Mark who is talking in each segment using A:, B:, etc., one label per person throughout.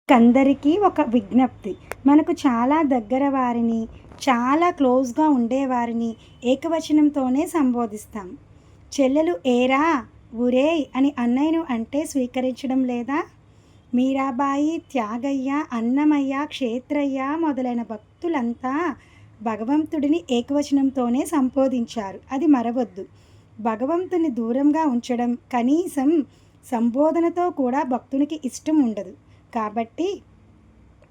A: కందరికీ ఒక విజ్ఞప్తి. మనకు చాలా దగ్గర వారిని, చాలా క్లోజ్‌గా ఉండేవారిని ఏకవచనంతోనే సంబోధిస్తాం. చెల్లెలు ఏరా, ఒరేయ్ అని అన్నయ్యను అంటే స్వీకరించడం లేదా? మీరాబాయి, త్యాగయ్య, అన్నమయ్య, క్షేత్రయ్య మొదలైన భక్తులంతా భగవంతుడిని ఏకవచనంతోనే సంబోధించారు. అది మరవొద్దు. భగవంతుని దూరంగా ఉంచడం, కనీసం సంబోధనతో కూడా భక్తునికి ఇష్టం ఉండదు. కాబట్టి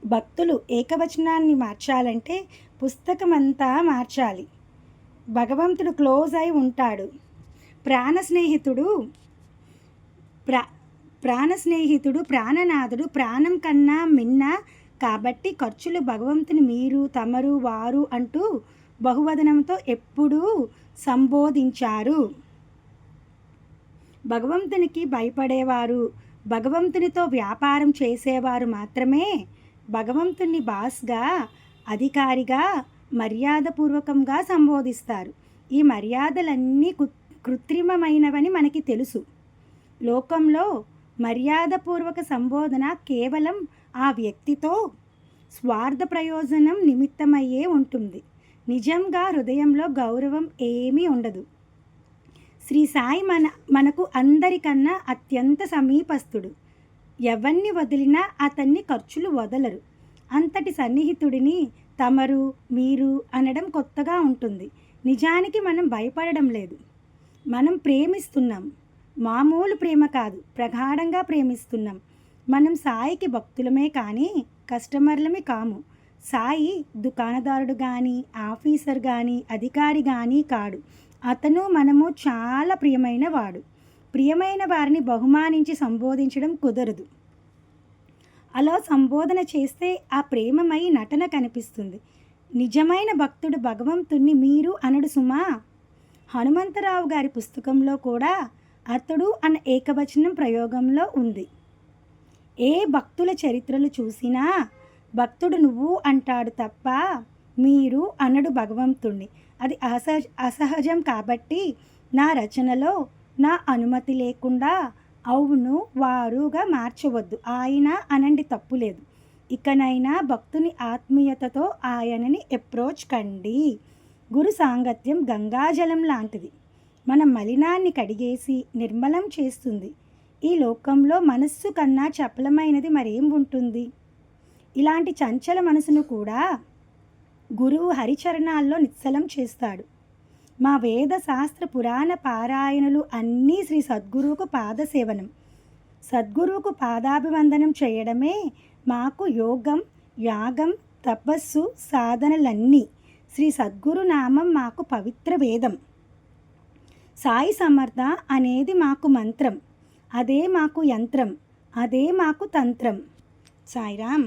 A: భక్తులు ఏకవచనాన్ని మార్చాలంటే పుస్తకమంతా మార్చాలి. భగవంతుడు క్లోజ్ అయి ఉంటాడు. ప్రాణ స్నేహితుడు ప్రాణనాథుడు, ప్రాణం కన్నా మిన్న. కాబట్టి ఖర్చులు భగవంతుని మీరు, తమరు, వారు అంటూ బహువదనంతో ఎప్పుడూ సంబోధించారు. భగవంతునికి భయపడేవారు, భగవంతునితో వ్యాపారం చేసేవారు మాత్రమే భగవంతుని బాస్గా, అధికారిగా, మర్యాదపూర్వకంగా సంబోధిస్తారు. ఈ మర్యాదలన్నీ కృత్రిమమైనవని మనకి తెలుసు. లోకంలో మర్యాదపూర్వక సంబోధన కేవలం ఆ వ్యక్తితో స్వార్థ ప్రయోజనం నిమిత్తమయ్యే ఉంటుంది. నిజంగా హృదయంలో గౌరవం ఏమీ ఉండదు. శ్రీ సాయి మనకు అందరికన్నా అత్యంత సమీపస్థుడు. ఎవరిని వదిలినా అతన్ని ఖర్చులు వదలరు. అంతటి సన్నిహితుడిని తమరు, మీరు అనడం కొత్తగా ఉంటుంది. నిజానికి మనం భయపడడం లేదు. మనం ప్రేమిస్తున్నాం. మామూలు ప్రేమ కాదు, ప్రగాఢంగా ప్రేమిస్తున్నాం. మనం సాయికి భక్తులమే కానీ కస్టమర్లమే కాము. సాయి దుకాణదారుడు కానీ, ఆఫీసర్ కానీ, అధికారి కానీ కాడు. అతను మనము చాలా ప్రియమైన వాడు. ప్రియమైన వారిని బహుమానించి సంబోధించడం కుదరదు. అలా సంబోధన చేస్తే ఆ ప్రేమమై నటన కనిపిస్తుంది. నిజమైన భక్తుడు భగవంతుణ్ణి మీరు అనడు సుమా. హనుమంతరావు గారి పుస్తకంలో కూడా అతడు అన్న ఏకవచనం ప్రయోగంలో ఉంది. ఏ భక్తుల చరిత్రలు చూసినా భక్తుడు నువ్వు అంటాడు తప్ప మీరు అనడు భగవంతుణ్ణి. అది అసహజం. కాబట్టి నా రచనలో నా అనుమతి లేకుండా అవును, వారుగా మార్చవద్దు. ఆయన అనండి, తప్పులేదు. ఇకనైనా భక్తుని ఆత్మీయతతో ఆయనని అప్రోచ్ కండి. గురు సాంగత్యం గంగాజలం లాంటిది. మన మలినాన్ని కడిగేసి నిర్మలం చేస్తుంది. ఈ లోకంలో మనస్సు కన్నా చపలమైనది మరేం ఉంటుంది? ఇలాంటి చంచల మనసును కూడా గురువు హరిచరణాల్లో నిశ్చలం చేస్తాడు. మా వేద శాస్త్ర పురాణ పారాయణలు అన్నీ శ్రీ సద్గురువుకు పాదసేవనం. సద్గురువుకు పాదాభివందనం చేయడమే మాకు యోగం, యాగం, తపస్సు, సాధనలన్నీ. శ్రీ సద్గురు నామం మాకు పవిత్ర వేదం. సాయి సమర్థ అనేది మాకు మంత్రం. అదే మాకు యంత్రం. అదే మాకు తంత్రం. సాయిరామ్.